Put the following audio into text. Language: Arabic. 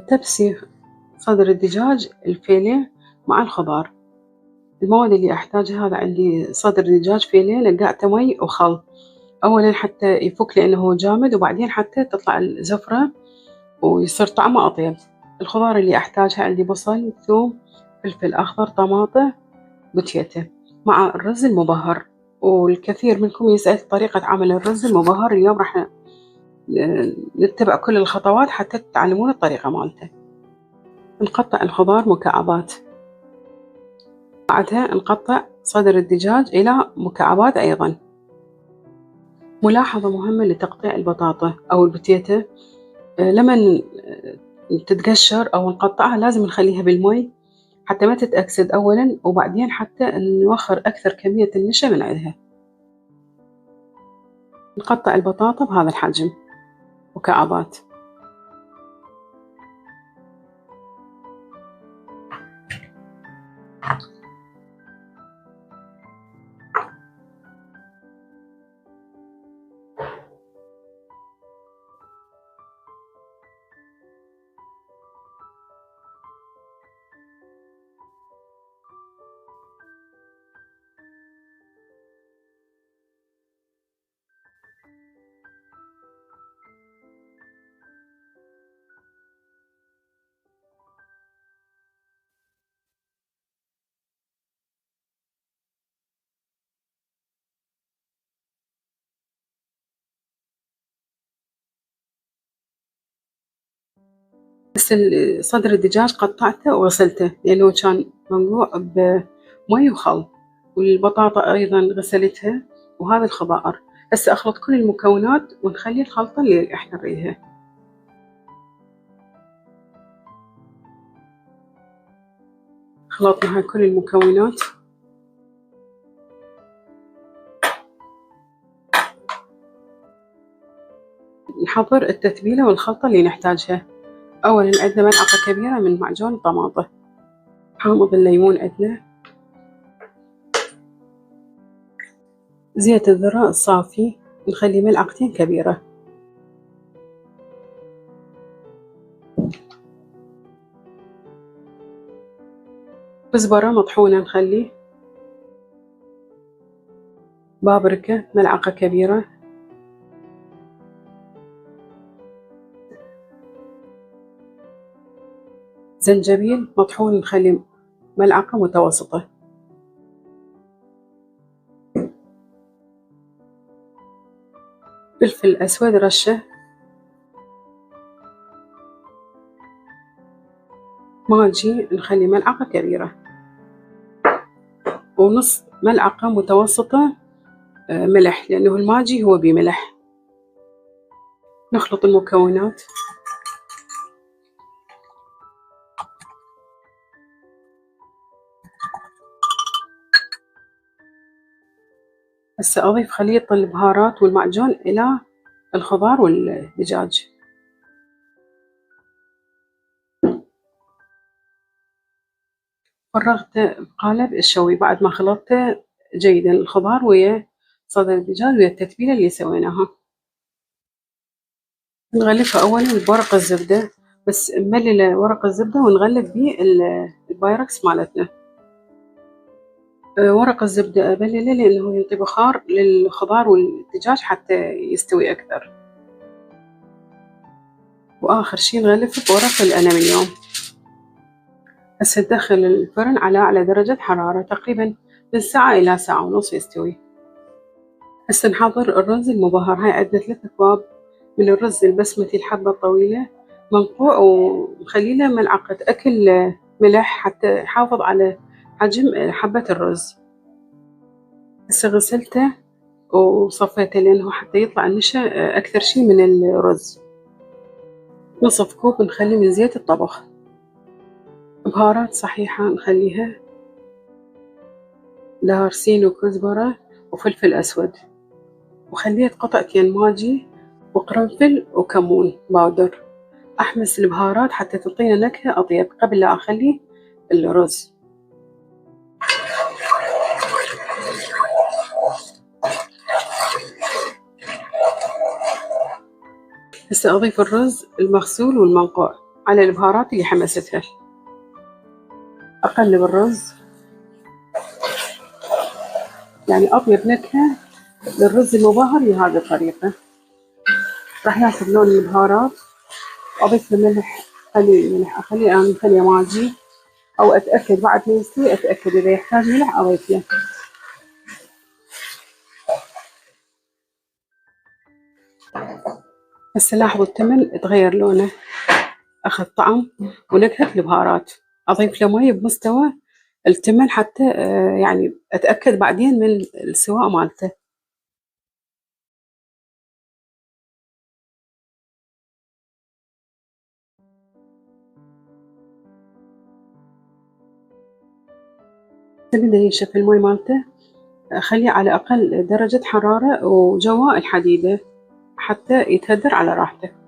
تبسي صدر الدجاج الفيليه مع الخضار. المواد اللي أحتاجها، هذا عندي صدر دجاج فيليه نقعته مي وخل، أولا حتى يفك لأنه هو جامد، وبعدين حتى تطلع الزفرة ويصير طعمه أطيب. الخضار اللي أحتاجها عندي بصل، ثوم، فلفل أخضر، طماطة، بوتيتا، مع الرز المبهر. والكثير منكم يسأل طريقة عمل الرز المبهر، اليوم راح نتبع كل الخطوات حتى تتعلمون الطريقة مالته. نقطع الخضار مكعبات، بعدها نقطع صدر الدجاج إلى مكعبات أيضا. ملاحظة مهمة لتقطيع البطاطا أو البوتيتا، لما تتقشر أو نقطعها لازم نخليها بالمي حتى ما تتأكسد أولا، وبعدين حتى نوخر أكثر كمية النشا من عندها. نقطع البطاطا بهذا الحجم مكعبات. بس صدر الدجاج قطعته وغسلته لأنه كان منقوع بمي وخل، والبطاطا أيضا غسلتها، وهذا الخضار. هسه أخلط كل المكونات ونخلي الخلطة اللي احنا نريدها. خلطنا هاي كل المكونات. نحضر التتبيلة والخلطة اللي نحتاجها. أولا عندنا ملعقة كبيرة من معجون الطماطة، حامض الليمون عندنا، زيت الذرة الصافي نخلي ملعقتين كبيرة، كزبرة مطحونة نخلي، بابريكا ملعقة كبيرة، زنجبيل مطحون نخلي ملعقة متوسطة، فلفل أسود رشة، ماجي نخلي ملعقة كبيرة، ونص ملعقة متوسطة ملح لأنه الماجي هو بملح. نخلط المكونات. هسه أضيف خليط البهارات والمعجون إلى الخضار والدجاج. فرغته بقالب الشوي بعد ما خلطته جيدا الخضار ويا صدر الدجاج ويا التتبيلة اللي سويناها. نغلفها أولا بورق الزبدة، بس نبلل ورق الزبدة ونغلف بيه البايركس مالتنا. ورق الزبدة أبلله لأنه ينطي بخار للخضار والدجاج حتى يستوي أكثر. وآخر شي نغلف بورق الألمنيوم. هسه ندخل الفرن على أعلى درجة حرارة تقريبا من ساعة إلى ساعة ونص يستوي. هسه نحضر الرز المبهر. هاي عندنا 3 أكواب من الرز البسمتي الحبة الطويلة منقوع، ونخلي له ملعقة أكل ملح حتى يحافظ على حجم حبة الرز. هسه غسلته وصفيته لأنه حتى يطلع النشا أكثر شي من الرز. نصف كوب نخلي من زيت الطبخ. بهارات صحيحة نخليها، دارسين وكزبرة وفلفل أسود، وخليت قطعتين ماجي وقرنفل وكمون باودر. أحمس البهارات حتى تعطينا نكهة أطيب قبل لا أخلي الرز. هسه أضيف الرز المغسول والمنقوع على البهارات اللي حمستها. أقلب الرز، يعني أطيب نكهة للرز المبهر بهذه الطريقة. راح ياخذ لون البهارات، أضيف له ملح قليل، ملح أخليه أنا مخليه ماجي، أو أتأكد بعد ما يستوي أتأكد إذا يحتاج ملح أضيف له. هسه لاحظوا التمن تغير لونه، أخذ طعم ونكهة البهارات. أضيف له مي بمستوى التمن حتى يعني أتأكد بعدين من السواء مالته. بدأ ينشف المي مالته، خليه على أقل درجة حرارة وجواء الحديدة حتى يتهدر على راحته.